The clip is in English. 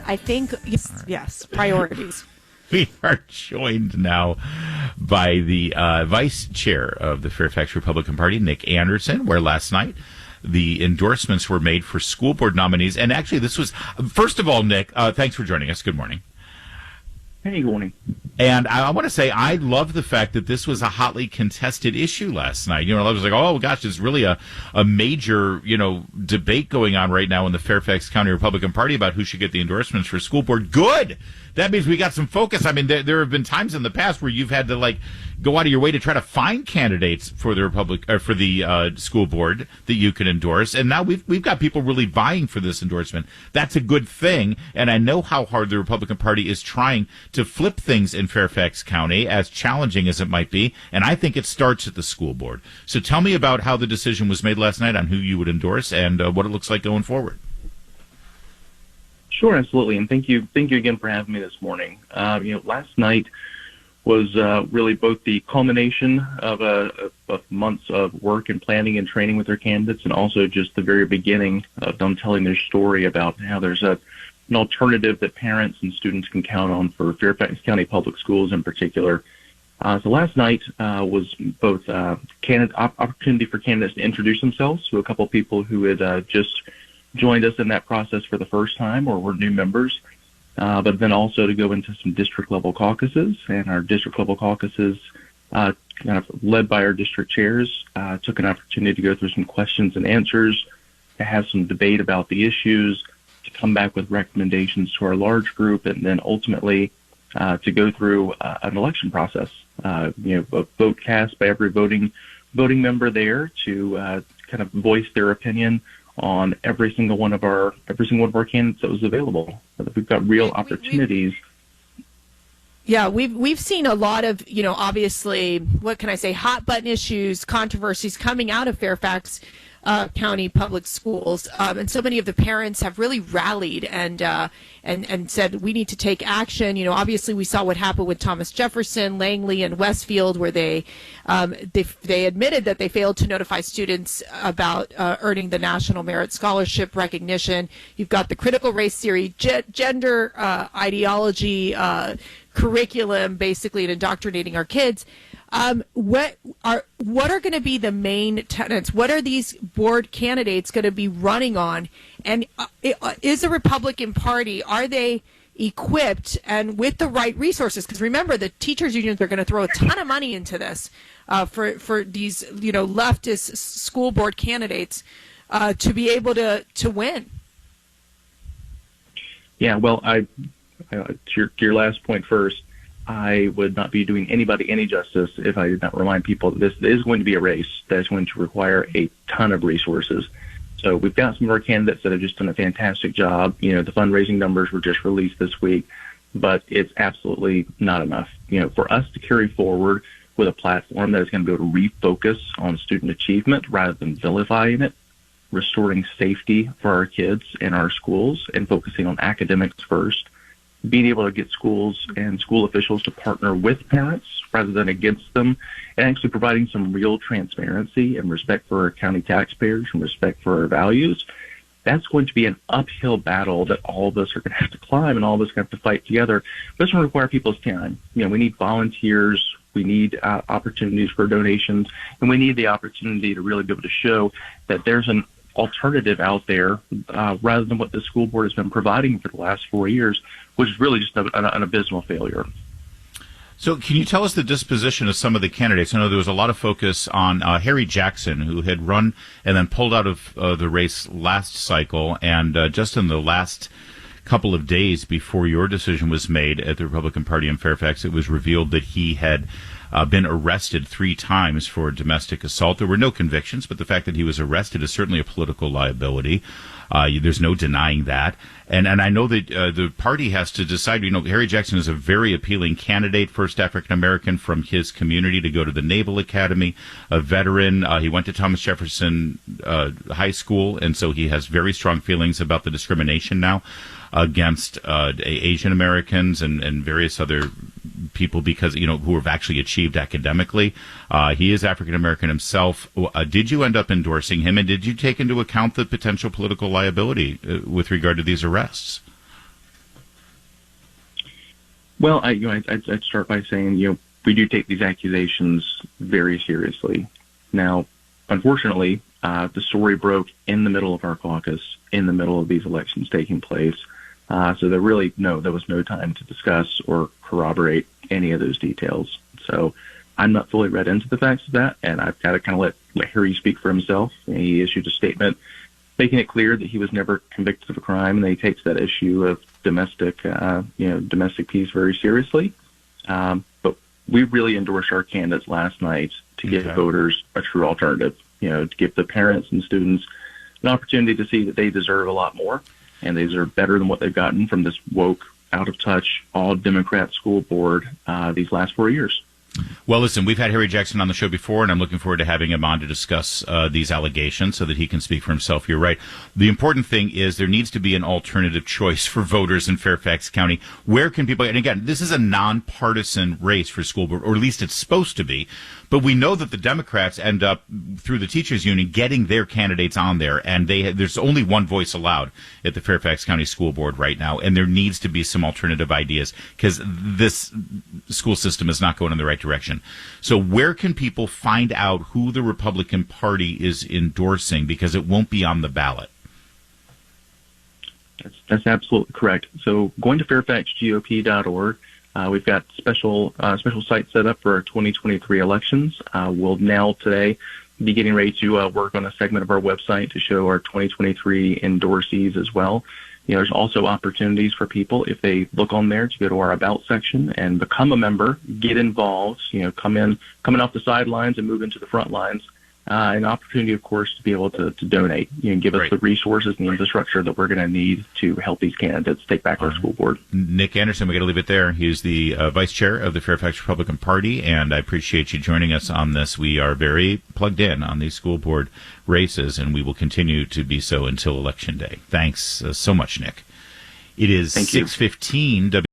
I think, yes, priorities. We are joined now by the vice chair of the Fairfax Republican Party, Nick Anderson, where last night the endorsements were made for school board nominees. And actually, this was, first of all, Nick, thanks for joining us. Good morning. Hey, good morning. And I want to say I love the fact that this was a hotly contested issue last night. I was like, oh, gosh, there's really a major, debate going on right now in the Fairfax County Republican Party about who should get the endorsements for school board. Good. That means we got some focus. I mean, there have been times in the past where you've had to go out of your way to try to find candidates for the school board that you can endorse, and now we've got people really vying for this endorsement. That's a good thing, and I know how hard the Republican Party is trying to flip things in Fairfax County, as challenging as it might be, and I think it starts at the school board. So tell me about how the decision was made last night on who you would endorse and what it looks like going forward. Sure, absolutely, and thank you again for having me this morning. Last night was really both the culmination of months of work and planning and training with their candidates, and also just the very beginning of them telling their story about how there's an alternative that parents and students can count on for Fairfax County Public Schools in particular. So last night was both opportunity for candidates to introduce themselves to a couple of people who had just joined us in that process for the first time or were new members, but then also to go into some district-level caucuses. And our district-level caucuses, kind of led by our district chairs, took an opportunity to go through some questions and answers, to have some debate about the issues, to come back with recommendations to our large group, and then ultimately to go through an election process. A vote cast by every voting member there to kind of voice their opinion on every single one of our candidates that was available. We've got real opportunities. Yeah, we've seen a lot of, obviously, what can I say, hot button issues, controversies coming out of Fairfax County Public Schools, and so many of the parents have really rallied and said we need to take action. Obviously we saw what happened with Thomas Jefferson, Langley, and Westfield, where they admitted that they failed to notify students about earning the National Merit Scholarship recognition. You've got the critical race theory, gender ideology curriculum, basically, and indoctrinating our kids. What are going to be the main tenets? What are these board candidates going to be running on? And is the Republican Party, are they equipped and with the right resources? Because remember, the teachers unions are going to throw a ton of money into this for these leftist school board candidates to be able to win. Yeah, well, to your last point first, I would not be doing anybody any justice if I did not remind people that this is going to be a race that is going to require a ton of resources. So we've got some of our candidates that have just done a fantastic job. The fundraising numbers were just released this week, but it's absolutely not enough. For us to carry forward with a platform that is going to be able to refocus on student achievement rather than vilifying it, restoring safety for our kids in our schools, and focusing on academics first, being able to get schools and school officials to partner with parents rather than against them, and actually providing some real transparency and respect for our county taxpayers and respect for our values. That's going to be an uphill battle that all of us are going to have to climb, and all of us are going to have to fight together. But it's going to require people's time. We need volunteers, we need opportunities for donations, and we need the opportunity to really be able to show that there's an alternative out there rather than what the school board has been providing for the last 4 years, which is really just an abysmal failure. So can you tell us the disposition of some of the candidates? I know there was a lot of focus on Harry Jackson, who had run and then pulled out of the race last cycle, and just in the last couple of days before your decision was made at the Republican Party in Fairfax, it was revealed that he had been arrested 3 times for domestic assault. There were no convictions, but the fact that he was arrested is certainly a political liability. There's no denying that. And I know that the party has to decide, Harry Jackson is a very appealing candidate, first African-American from his community to go to the Naval Academy, a veteran. He went to Thomas Jefferson High School, and so he has very strong feelings about the discrimination now against Asian Americans and various other people because, who have actually achieved academically. He is African American himself. Did you end up endorsing him, and did you take into account the potential political liability with regard to these arrests? Well, I'd start by saying, we do take these accusations very seriously. Now, unfortunately, the story broke in the middle of our caucus, in the middle of these elections taking place. So there was no time to discuss or corroborate any of those details. So I'm not fully read into the facts of that, and I've got to kind of let Harry speak for himself. He issued a statement making it clear that he was never convicted of a crime, and that he takes that issue of domestic peace very seriously. But we really endorsed our candidates last night to give voters a true alternative, to give the parents and students an opportunity to see that they deserve a lot more, and they deserve better than what they've gotten from this woke, out-of-touch, all-Democrat school board these last 4 years. Well, listen, we've had Harry Jackson on the show before, and I'm looking forward to having him on to discuss these allegations so that he can speak for himself. You're right. The important thing is there needs to be an alternative choice for voters in Fairfax County. Where can people, and again, this is a nonpartisan race for school board, or at least it's supposed to be, but we know that the Democrats end up, through the teachers union, getting their candidates on there, and there's only one voice allowed at the Fairfax County School Board right now, and there needs to be some alternative ideas because this school system is not going in the right direction. So where can people find out who the Republican Party is endorsing, because it won't be on the ballot? That's absolutely correct. So going to fairfaxgop.org, we've got special sites set up for our 2023 elections. We'll now today be getting ready to work on a segment of our website to show our 2023 endorsees as well. There's also opportunities for people, if they look on there, to go to our About section and become a member, get involved, coming off the sidelines and move into the front lines. An opportunity, of course, to be able to donate, give us the resources and the infrastructure that we're going to need to help these candidates take back our school board. Nick Anderson, we got to leave it there. He's the vice chair of the Fairfax Republican Party, and I appreciate you joining us on this. We are very plugged in on these school board races, and we will continue to be so until Election Day. Thanks so much, Nick. It is 6:15.